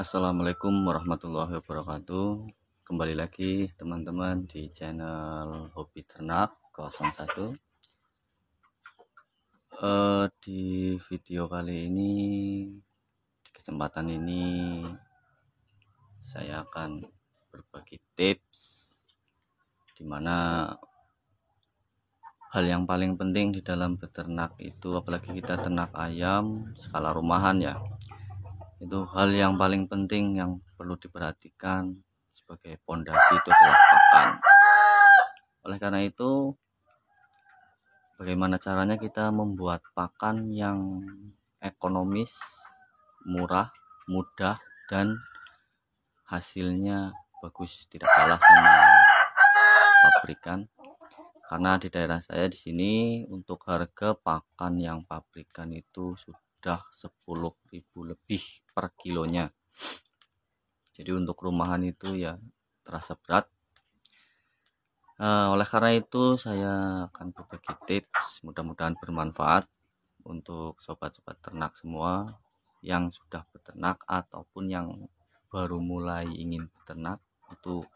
Assalamualaikum warahmatullahi wabarakatuh. Kembali lagi teman-teman di channel Hobi Ternak 01. Di video kali ini, di kesempatan ini saya akan berbagi tips dimana hal yang paling penting di dalam beternak itu, apalagi kita ternak ayam skala rumahan ya, itu hal yang paling penting yang perlu diperhatikan sebagai pondasi itu adalah pakan. Oleh karena itu, bagaimana caranya kita membuat pakan yang ekonomis, murah, mudah, dan hasilnya bagus, tidak kalah sama pabrikan. Karena di daerah saya di sini untuk harga pakan yang pabrikan itu sudah 10.000 lebih per kilonya. Jadi untuk rumahan itu ya terasa berat. Oleh karena itu saya akan berbagi tips, mudah-mudahan bermanfaat untuk sobat-sobat ternak semua yang sudah beternak ataupun yang baru mulai ingin beternak. Itu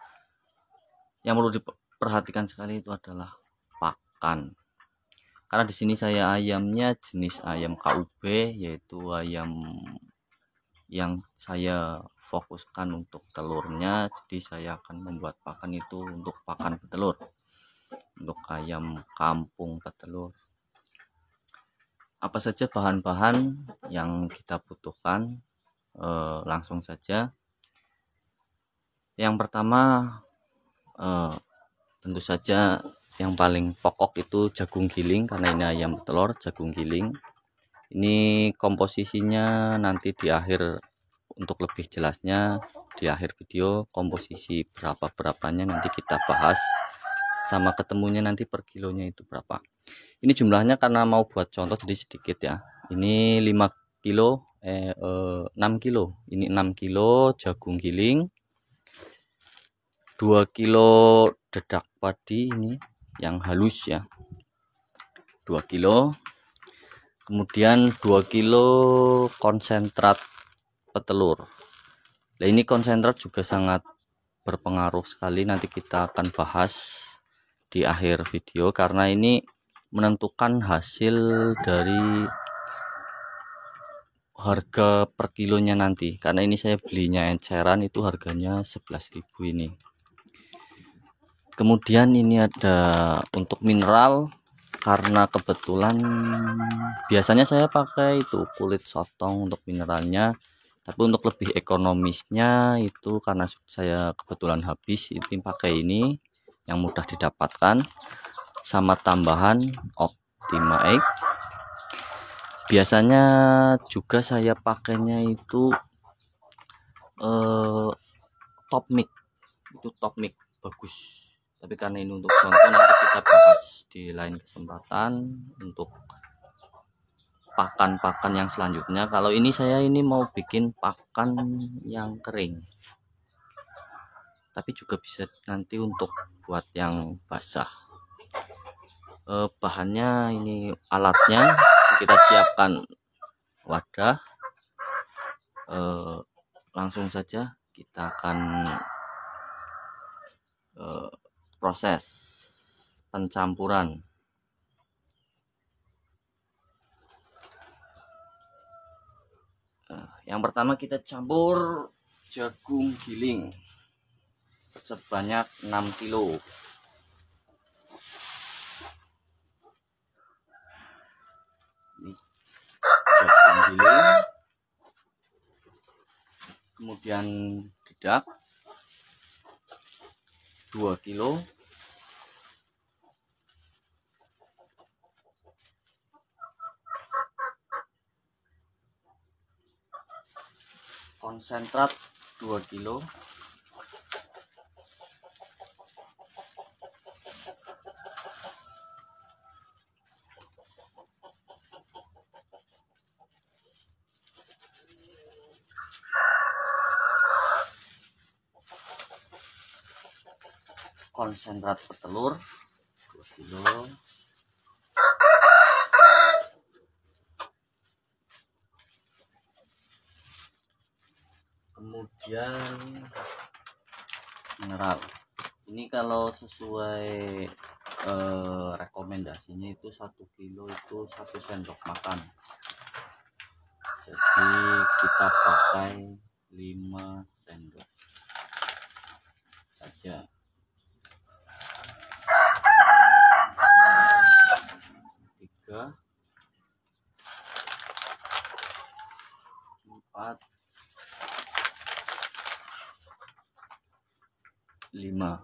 yang perlu diperhatikan sekali itu adalah pakan. Karena di sini saya ayamnya jenis ayam KUB, yaitu ayam yang saya fokuskan untuk telurnya. Jadi saya akan membuat pakan itu untuk pakan petelur, untuk ayam kampung petelur. Apa saja bahan-bahan yang kita butuhkan? Langsung saja. Yang pertama, tentu saja yang paling pokok itu jagung giling, karena ini ayam petelur jagung giling. Ini komposisinya nanti di akhir, untuk lebih jelasnya di akhir video, komposisi berapanya nanti kita bahas, sama ketemunya nanti per kilonya itu berapa. Ini jumlahnya karena mau buat contoh jadi sedikit ya. Ini 5 kilo 6 kilo. Ini 6 kilo jagung giling, 2 kilo dedak padi ini yang halus ya, 2 kilo. Kemudian 2 kilo konsentrat petelur. Nah, ini konsentrat juga sangat berpengaruh sekali, nanti kita akan bahas di akhir video, karena ini menentukan hasil dari harga per kilonya nanti. Karena ini saya belinya enceran, itu harganya 11.000 ini. Kemudian ini ada untuk mineral, karena kebetulan biasanya saya pakai itu kulit sotong untuk mineralnya, tapi untuk lebih ekonomisnya itu karena saya kebetulan habis, itu pakai ini yang mudah didapatkan, sama tambahan Optima Egg. Biasanya juga saya pakainya itu top mix, itu top mix bagus. Tapi karena ini untuk contoh, nanti kita bahas di lain kesempatan untuk pakan-pakan yang selanjutnya. Kalau ini saya mau bikin pakan yang kering, tapi juga bisa nanti untuk buat yang basah. Bahannya ini, alatnya kita siapkan wadah. Langsung saja kita akan proses pencampuran. Yang pertama kita campur jagung giling sebanyak 6 kilo. Ini jagung giling. Kemudian dedak 2 kilo. Konsentrat 2 kilo. Konsentrat petelur 2 kilo. Kemudian mineral ini kalau sesuai rekomendasinya itu 1 kilo itu 1 sendok makan, jadi kita pakai 5 sendok saja. 3, 4, 5.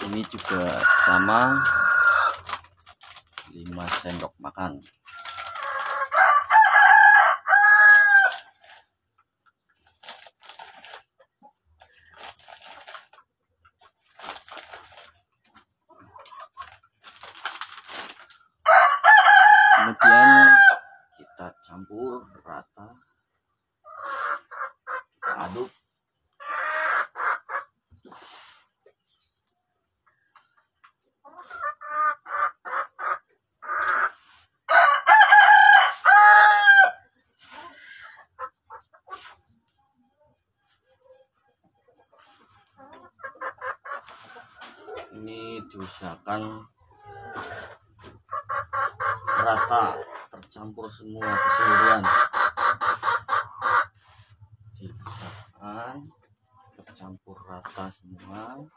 Ini juga sama 5 sendok makan. Kemudian kita campur rata, kita aduk. Ini diusahakan rata, tercampur semua keseluruhan. Diusahakan tercampur rata semua.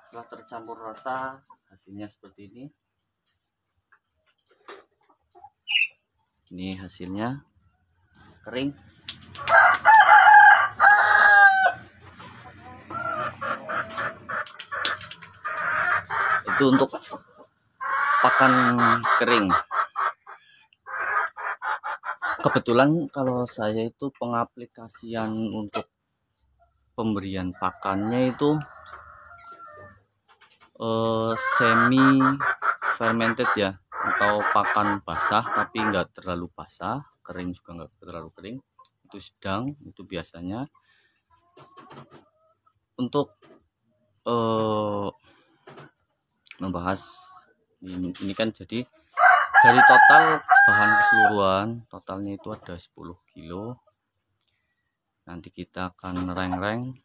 Setelah tercampur rata, hasilnya seperti ini. Ini hasilnya kering. Itu untuk pakan kering. Kebetulan kalau saya itu pengaplikasian untuk pemberian pakannya itu semi fermented ya, atau pakan basah tapi enggak terlalu basah, kering juga enggak terlalu kering, itu sedang, itu biasanya. Untuk membahas ini kan, jadi dari total bahan keseluruhan totalnya itu ada 10 kilo. Nanti kita akan reng-reng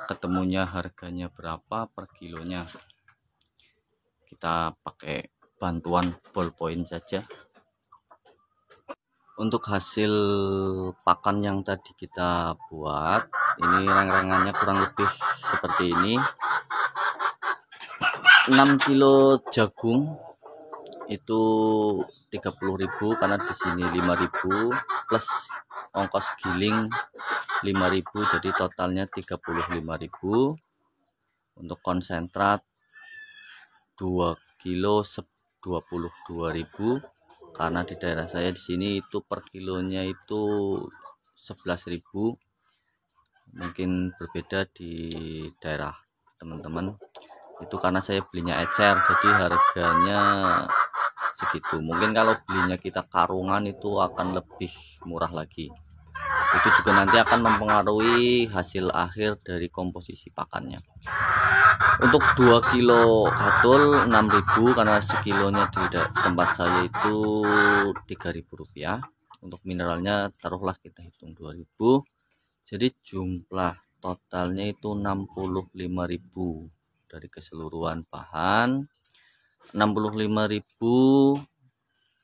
ketemunya harganya berapa per kilonya. Kita pakai bantuan ballpoint saja. Untuk hasil pakan yang tadi kita buat, ini reng-rengannya kurang lebih seperti ini. 6 kilo jagung itu 30.000 karena di sini 5.000 plus ongkos giling 5.000, jadi totalnya 35.000. Untuk konsentrat 2 kilo 22.000 karena di daerah saya di sini itu per kilonya itu 11.000. Mungkin berbeda di daerah teman-teman, itu karena saya belinya ecer jadi harganya segitu. Mungkin kalau belinya kita karungan itu akan lebih murah lagi. Itu juga nanti akan mempengaruhi hasil akhir dari komposisi pakannya. Untuk 2 kilo katul 6.000 karena sekilonya di tempat saya itu 3.000 rupiah. Untuk mineralnya taruhlah kita hitung 2.000, jadi jumlah totalnya itu 65.000 dari keseluruhan bahan. 65.000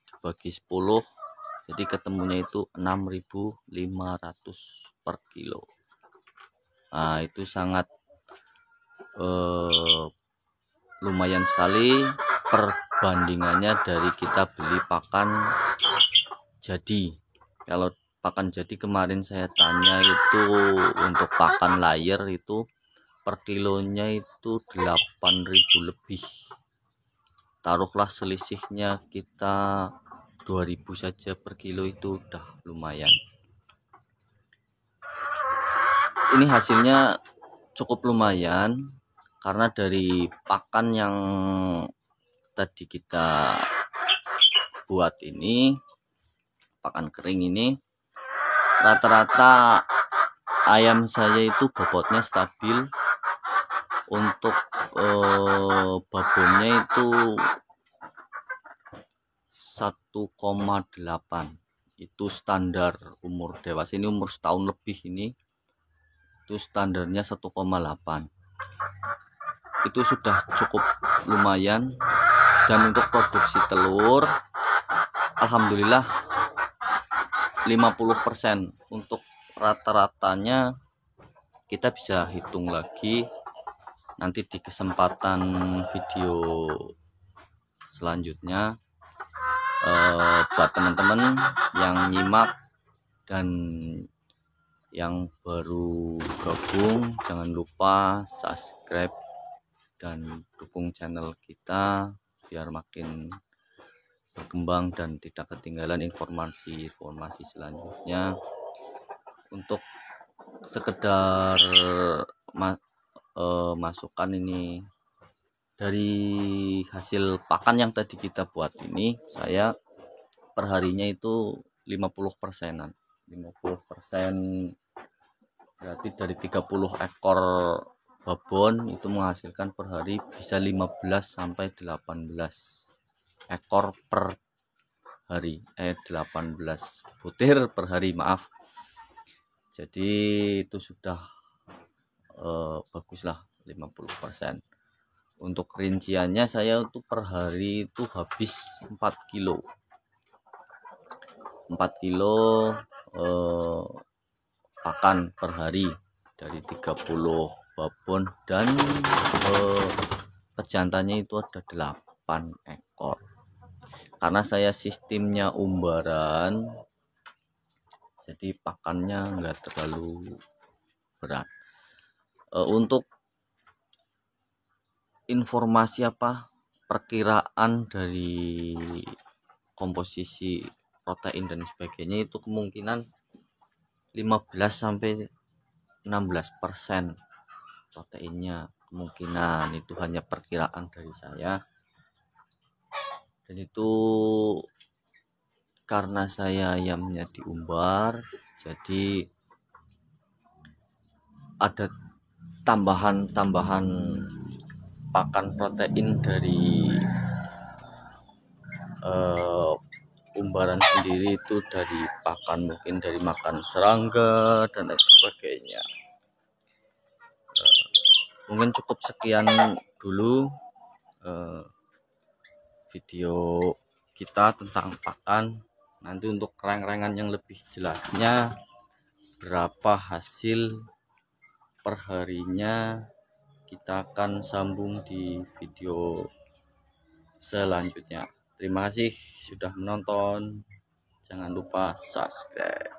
dibagi 10, jadi ketemunya itu 6.500 per kilo. Nah, itu sangat lumayan sekali perbandingannya dari kita beli pakan jadi. Kalau pakan. Jadi kemarin saya tanya itu untuk pakan layer itu per kilonya itu 8.000 lebih. Taruhlah selisihnya kita 2.000 saja per kilo, itu udah lumayan. Ini hasilnya cukup lumayan karena dari pakan yang tadi kita buat ini, pakan kering ini, rata-rata ayam saya itu bobotnya stabil. Untuk babonnya itu 1,8, itu standar umur dewasa. Ini umur setahun lebih, ini itu standarnya 1,8. Itu sudah cukup lumayan. Dan untuk produksi telur alhamdulillah 50%. Untuk rata-ratanya kita bisa hitung lagi nanti di kesempatan video selanjutnya. Buat teman-teman yang nyimak dan yang baru gabung, jangan lupa subscribe dan dukung channel kita biar makin berkembang dan tidak ketinggalan informasi selanjutnya. Untuk sekedar masukan, ini dari hasil pakan yang tadi kita buat ini, saya perharinya itu 50%-an. 50% berarti dari 30 ekor babon itu menghasilkan per hari bisa 15 sampai 18 ekor per hari. 18 butir per hari, maaf. Jadi itu sudah baguslah 50%. Untuk rinciannya saya untuk per hari itu habis 4 kilo 4 kilo pakan per hari dari 30 babon, dan pejantannya itu ada 8 ekor. Karena saya sistemnya umbaran, jadi pakannya enggak terlalu berat. Untuk informasi perkiraan dari komposisi protein dan sebagainya, itu kemungkinan 15 sampai 16% proteinnya, kemungkinan. Itu hanya perkiraan dari saya, dan itu karena saya ayamnya diumbar, jadi ada tambahan pakan protein dari umbaran sendiri, itu dari pakan, mungkin dari makan serangga dan lain sebagainya. Mungkin cukup sekian dulu video kita tentang pakan. Nanti untuk reng-rengan yang lebih jelasnya, berapa hasil perharinya, kita akan sambung di video selanjutnya. Terima kasih sudah menonton. Jangan lupa subscribe.